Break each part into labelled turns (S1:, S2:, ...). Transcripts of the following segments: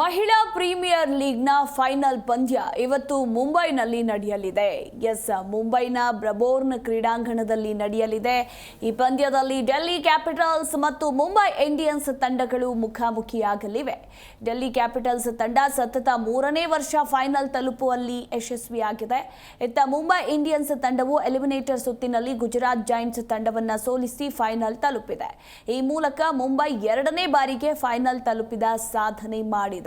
S1: ಮಹಿಳಾ premier ಲೀಗ್ನ final ಪಂದ್ಯ ಇವತ್ತು ಮುಂಬೈನಲ್ಲಿ ನಡೆಯಲಿದೆ. ಮುಂಬೈನ ಬ್ರಬೋರ್ನ್ ಕ್ರೀಡಾಂಗಣದಲ್ಲಿ ನಡೆಯಲಿದೆ. ಈ ಪಂದ್ಯದಲ್ಲಿ ಡೆಲ್ಲಿ ಕ್ಯಾಪಿಟಲ್ಸ್ ಮತ್ತು ಮುಂಬೈ ಇಂಡಿಯನ್ಸ್ ತಂಡಗಳು ಮುಖಾಮುಖಿಯಾಗಲಿವೆ. ಡೆಲ್ಲಿ ಕ್ಯಾಪಿಟಲ್ಸ್ ತಂಡ ಸತತ 3ನೇ ವರ್ಷ ಫೈನಲ್ ತಲುಪುವಲ್ಲಿ ಯಶಸ್ವಿಯಾಗಿದೆ. ಇತ್ತ ಮುಂಬೈ ಇಂಡಿಯನ್ಸ್ ತಂಡವು ಎಲಿಮಿನೇಟರ್ ಸುತ್ತಿನಲ್ಲಿ ಗುಜರಾತ್ ಜೈಂಟ್ಸ್ ತಂಡವನ್ನು ಸೋಲಿಸಿ ಫೈನಲ್ ತಲುಪಿದೆ. ಈ ಮೂಲಕ ಮುಂಬೈ 2ನೇ ಬಾರಿಗೆ ಫೈನಲ್ ತಲುಪಿದ ಸಾಧನೆ ಮಾಡಿದೆ.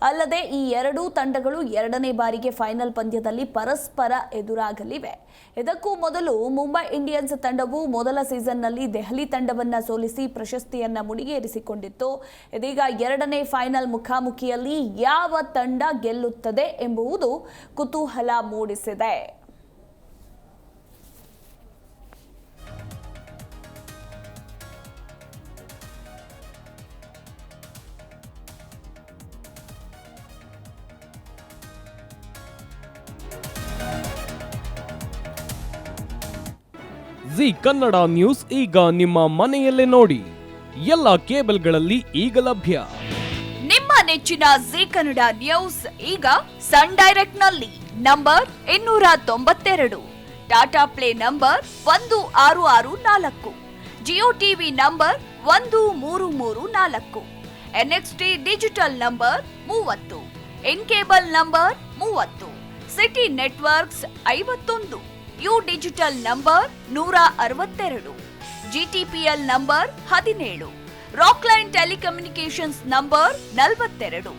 S1: ಅಲ್ಲದೆ ಈ ಎರಡೂ ತಂಡಗಳು 2ನೇ ಬಾರಿಗೆ ಫೈನಲ್ ಪಂದ್ಯದಲ್ಲಿ ಪರಸ್ಪರ ಎದುರಾಗಲಿವೆ. ಇದಕ್ಕೂ ಮೊದಲು ಮುಂಬೈ ಇಂಡಿಯನ್ಸ್ ತಂಡವು ಮೊದಲ ಸೀಸನ್ನಲ್ಲಿ ದೆಹಲಿ ತಂಡವನ್ನು ಸೋಲಿಸಿ ಪ್ರಶಸ್ತಿಯನ್ನ ಮುಡಿಗೇರಿಸಿಕೊಂಡಿತ್ತು. ಇದೀಗ 2ನೇ ಫೈನಲ್ ಮುಖಾಮುಖಿಯಲ್ಲಿ ಯಾವ ತಂಡ ಗೆಲ್ಲುತ್ತದೆ ಎಂಬುದು ಕುತೂಹಲ ಮೂಡಿಸಿದೆ.
S2: ಜಿ ಕನ್ನಡ ನ್ಯೂಸ್ ಈಗ ನಿಮ್ಮ ಮನೆಯಲ್ಲೇ ನೋಡಿ. ಎಲ್ಲ ಕೇಬಲ್ಗಳಲ್ಲಿ ಈಗ ಲಭ್ಯ.
S1: ನಿಮ್ಮ ನೆಚ್ಚಿನ ಜಿ ಕನ್ನಡ ನ್ಯೂಸ್ ಈಗ ಸನ್ ಡೈರೆಕ್ಟ್ ನಲ್ಲಿ number 292, Tata play number 1664, Jio TV number 1334, NXT digital number 30, in cable number 30, city networks 51, U digital number 162, GTPL number 17, Rockline telecommunications number 42,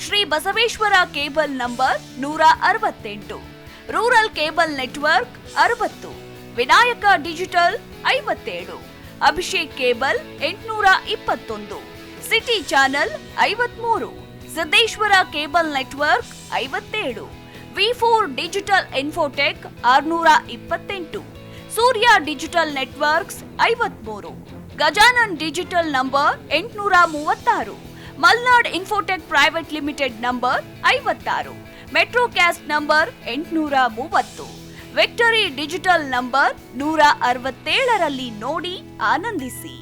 S1: Shri Basaveshwara cable number 168, rural cable network 60, Vinayaka digital 57, Abhishek cable 821, city channel 53, Siddeshwara cable network 57, V4 digital Infotech 628, Surya digital networks 53, Gajanan digital number 836, Malnad Infotech Private Limited number 56, Metrocast number 830, Victory Digital number 167ರಲ್ಲಿ ನೋಡಿ ಆನಂದಿಸಿ.